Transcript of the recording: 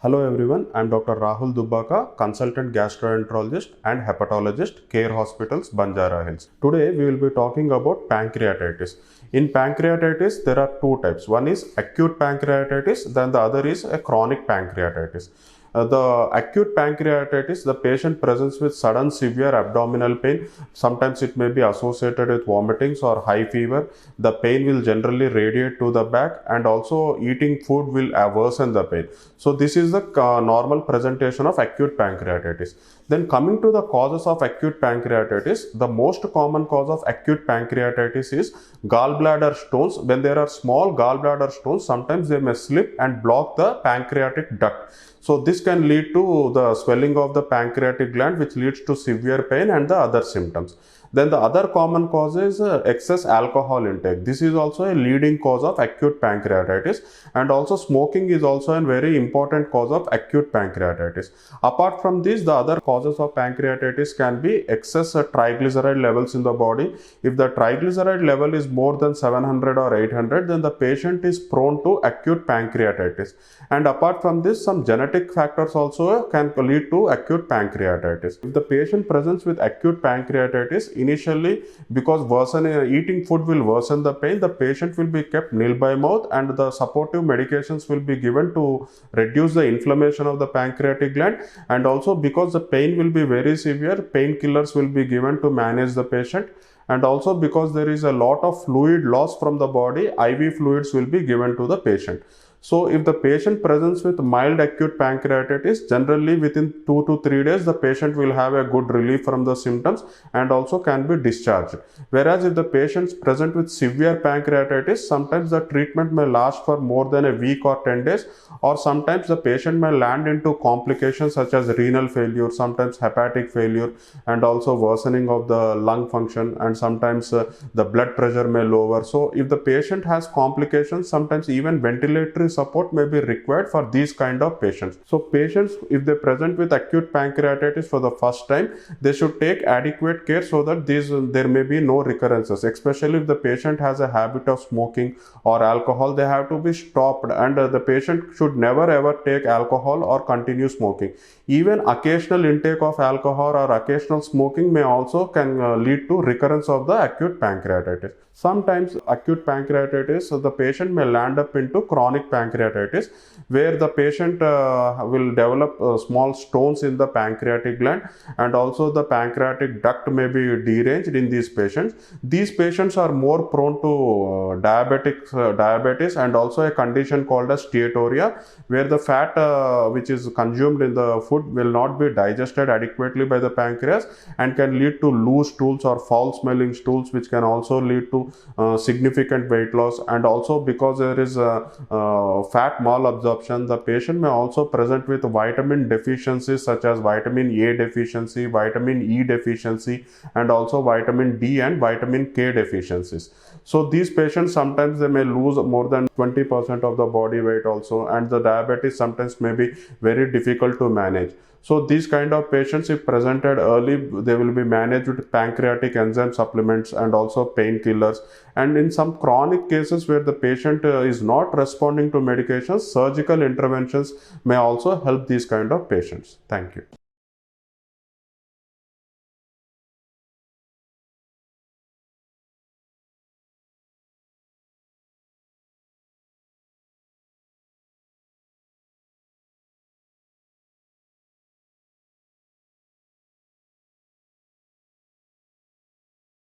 Hello everyone, I am Dr. Rahul Dubbaka, consultant gastroenterologist and hepatologist, Care Hospitals, Banjara Hills. Today we will be talking about pancreatitis. In pancreatitis, there are two types. One is acute pancreatitis, then the other is a chronic pancreatitis. The acute pancreatitis, the patient presents with sudden severe abdominal pain. Sometimes it may be associated with vomitings or high fever. The pain will generally radiate to the back, and also eating food will worsen the pain. So this is the normal presentation of acute pancreatitis. Then coming to the causes of acute pancreatitis, the most common cause of acute pancreatitis is gallbladder stones. When there are small gallbladder stones, sometimes they may slip and block the pancreatic duct. So this can lead to the swelling of the pancreatic gland, which leads to severe pain and the other symptoms. Then the other common cause is excess alcohol intake. This is also a leading cause of acute pancreatitis, and also smoking is also a very important cause of acute pancreatitis. Apart from this, the other causes of pancreatitis can be excess triglyceride levels in the body. If the triglyceride level is more than 700 or 800, then the patient is prone to acute pancreatitis. And apart from this, some genetic factors also can lead to acute pancreatitis. If the patient presents with acute pancreatitis, initially, because eating food will worsen the pain, the patient will be kept nil by mouth, and the supportive medications will be given to reduce the inflammation of the pancreatic gland. And also, because the pain will be very severe, painkillers will be given to manage the patient. And also, because there is a lot of fluid loss from the body, IV fluids will be given to the patient. So if the patient presents with mild acute pancreatitis, generally within 2 to 3 days, the patient will have a good relief from the symptoms and also can be discharged. Whereas if the patient is present with severe pancreatitis, sometimes the treatment may last for more than a week or 10 days, or sometimes the patient may land into complications such as renal failure, sometimes hepatic failure, and also worsening of the lung function, and sometimes the blood pressure may lower. So if the patient has complications, sometimes even ventilatory support may be required for these kind of patients. So patients, if they present with acute pancreatitis for the first time, they should take adequate care so that there may be no recurrences. Especially if the patient has a habit of smoking or alcohol, they have to be stopped, and the patient should never ever take alcohol or continue smoking. Even occasional intake of alcohol or occasional smoking may also can lead to recurrence of the acute pancreatitis. Sometimes acute pancreatitis, so the patient may land up into chronic pancreatitis, where the patient will develop small stones in the pancreatic gland, and also the pancreatic duct may be deranged in these patients. These patients are more prone to diabetes, and also a condition called as steatorrhea, where the fat which is consumed in the food will not be digested adequately by the pancreas and can lead to loose stools or foul smelling stools, which can also lead to significant weight loss. And also, because there is fat malabsorption, the patient may also present with vitamin deficiencies such as vitamin A deficiency, vitamin E deficiency, and also vitamin D and vitamin K deficiencies. So these patients, sometimes they may lose more than 20% of the body weight also, and the diabetes sometimes may be very difficult to manage. So these kind of patients, if presented early, they will be managed with pancreatic enzyme supplements and also painkillers. And in some chronic cases where the patient is not responding to medications, surgical interventions may also help these kind of patients. Thank you.